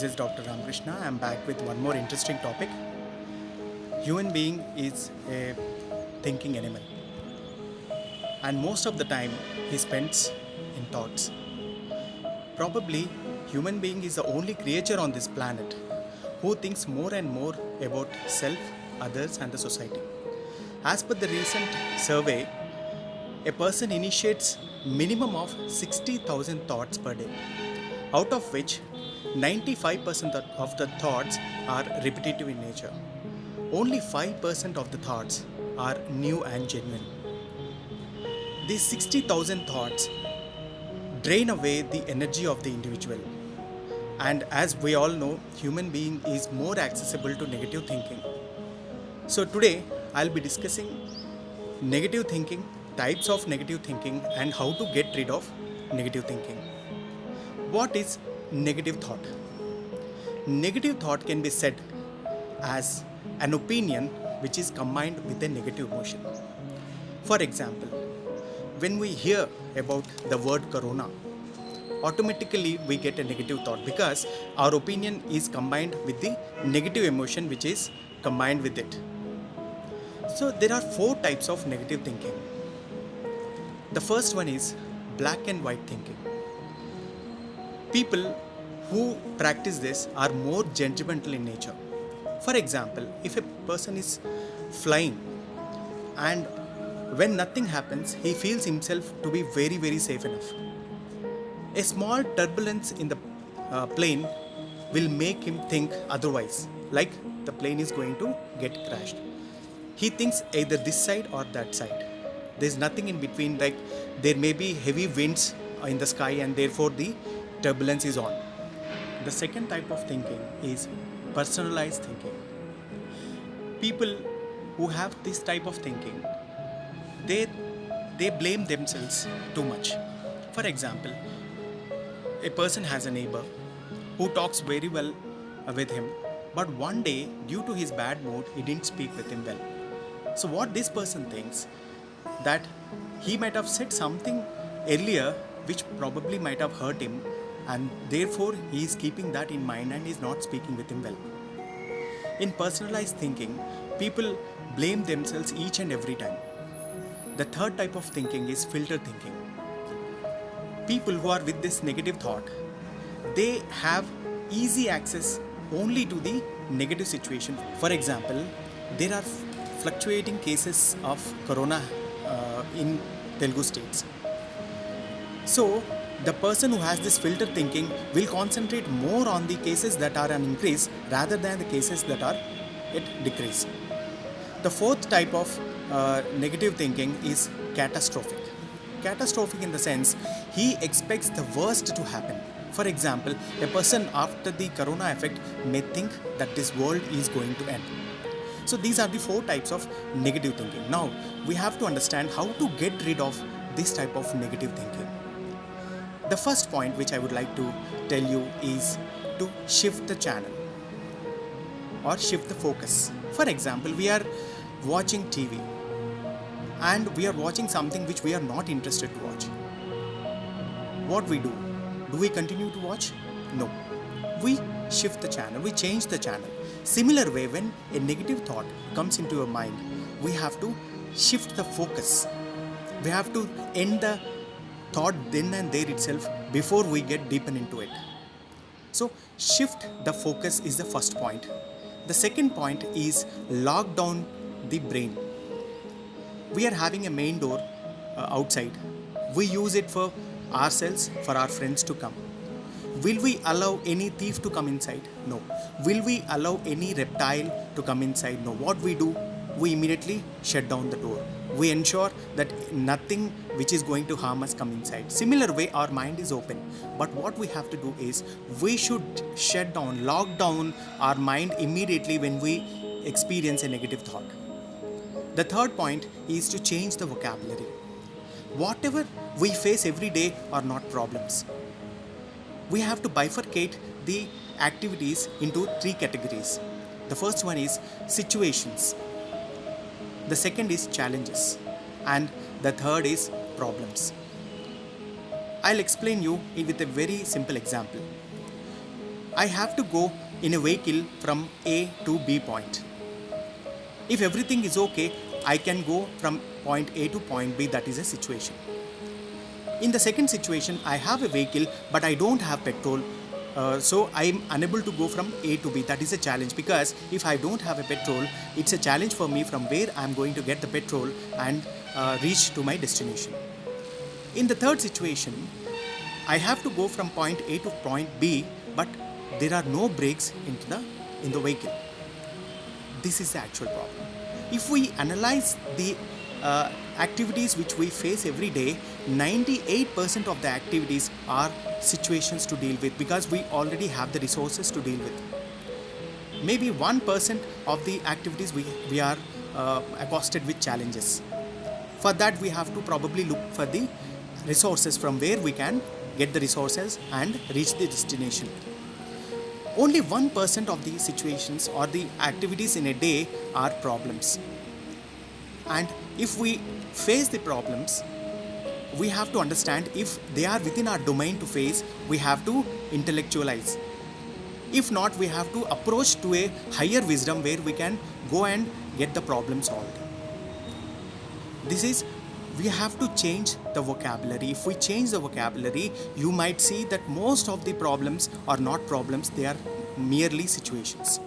This is Dr. Ramakrishna. I'm back with one more interesting topic. Human being is a thinking animal, and most of the time he spends in thoughts. Probably human being is the only creature on this planet who thinks more and more about self, others and the society. As per the recent survey, a person initiates minimum of 60,000 thoughts per day, out of which 95% of the thoughts are repetitive in nature. Only 5% of the thoughts are new and genuine. These 60,000 thoughts drain away the energy of the individual. And as we all know, human being is more accessible to negative thinking. So today I'll be discussing negative thinking, types of negative thinking, and how to get rid of negative thinking. What is negative thought? Negative thought can be said as an opinion which is combined with a negative emotion. For example, when we hear about the word corona, automatically we get a negative thought because our opinion is combined with the negative emotion which is combined with it. So there are 4 types of negative thinking. The first one is black and white thinking. People who practice this are more judgmental in nature. For example, if a person is flying and when nothing happens, he feels himself to be very, very safe enough. A small turbulence in the plane will make him think otherwise, like the plane is going to get crashed. He thinks either this side or that side. There's nothing in between, like there may be heavy winds in the sky and therefore the turbulence is on. The second type of thinking is personalized thinking. People who have this type of thinking, they blame themselves too much. For example, a person has a neighbor who talks very well with him, but one day due to his bad mood he didn't speak with him well. So what this person thinks, that he might have said something earlier which probably might have hurt him, and therefore he is keeping that in mind and is not speaking with him well. In personalized thinking, people blame themselves each and every time. The third type of thinking is filter thinking. People who are with this negative thought, they have easy access only to the negative situation. For example, there are fluctuating cases of corona in Telugu states. So the person who has this filter thinking will concentrate more on the cases that are an increase rather than the cases that are at decrease. The fourth type of negative thinking is catastrophic. Catastrophic in the sense he expects the worst to happen. For example, a person after the corona effect may think that this world is going to end. So these are the 4 types of negative thinking. Now we have to understand how to get rid of this type of negative thinking. The first point which I would like to tell you is to shift the channel or shift the focus. For example, we are watching TV and we are watching something which we are not interested to watch. What we do? Do we continue to watch? No. We shift the channel, we change the channel. Similar way, when a negative thought comes into your mind, we have to shift the focus. We have to end the thought then and there itself before we get deepen into it. So shift the focus is the first point. The second point is lock down the brain. We are having a main door outside. We use it for ourselves, for our friends to come. Will we allow any thief to come inside? No. Will we allow any reptile to come inside? No. What we do? We immediately shut down the door. We ensure that nothing which is going to harm us come inside. Similar way, our mind is open. But what we have to do is, we should shut down, lock down our mind immediately when we experience a negative thought. The third point is to change the vocabulary. Whatever we face every day are not problems. We have to bifurcate the activities into 3 categories. The first one is situations. The second is challenges. And the third is problems. I'll explain you with a very simple example. I have to go in a vehicle from A to B point. If everything is okay, I can go from point A to point B. That is a situation. In the second situation, I have a vehicle but I don't have petrol, so I am unable to go from A to B. That is a challenge, because if I don't have a petrol, it's a challenge for me from where I am going to get the petrol and reach to my destination. In the third situation, I have to go from point A to point B, but there are no brakes in the vehicle. This is the actual problem. If we analyze the activities which we face every day, 98% of the activities are situations to deal with, because we already have the resources to deal with. Maybe 1% of the activities we are accosted with challenges. For that, we have to probably look for the resources from where we can get the resources and reach the destination. Only 1% of the situations or the activities in a day are problems. And if we face the problems, we have to understand if they are within our domain to face, we have to intellectualize. If not, we have to approach to a higher wisdom where we can go and get the problem solved. We have to change the vocabulary. If we change the vocabulary, you might see that most of the problems are not problems, they are merely situations.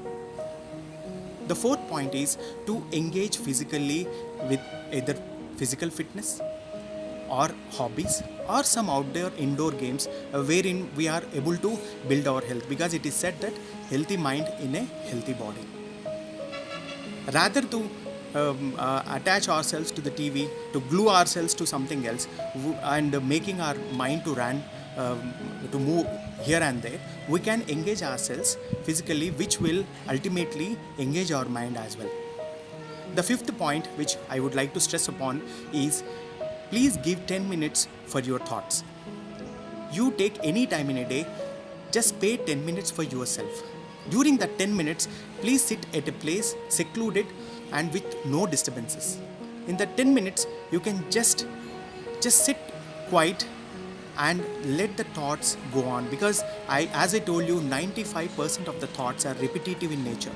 The fourth point is to engage physically with either physical fitness or hobbies or some indoor games wherein we are able to build our health, because it is said that healthy mind in a healthy body. Rather to attach ourselves to the TV, to glue ourselves to something else and making our mind to run, to move here and there, we can engage ourselves physically, which will ultimately engage our mind as well. The fifth point which I would like to stress upon is, please give 10 minutes for your thoughts. You take any time in a day, just pay 10 minutes for yourself. During that 10 minutes, please sit at a place secluded and with no disturbances. In that 10 minutes, you can just sit quiet and let the thoughts go on, because as I told you, 95% of the thoughts are repetitive in nature.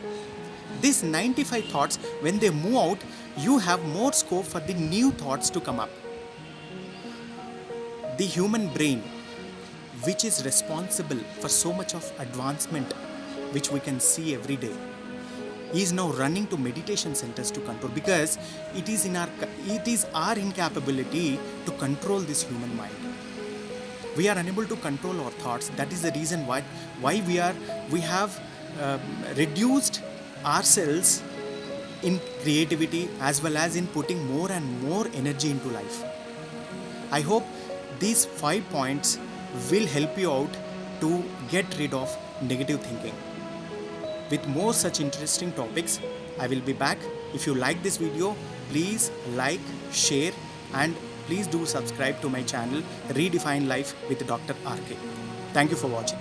These 95 thoughts, when they move out, you have more scope for the new thoughts to come up. The human brain, which is responsible for so much of advancement which we can see every day, is now running to meditation centers to control, because it is our incapability to control this human mind. We are unable to control our thoughts. That is the reason why we have reduced ourselves in creativity as well as in putting more and more energy into life. I hope these 5 points will help you out to get rid of negative thinking. With more such interesting topics, I will be back. If you like this video, please like, share, and please do subscribe to my channel, Redefine Life with Dr. RK. Thank you for watching.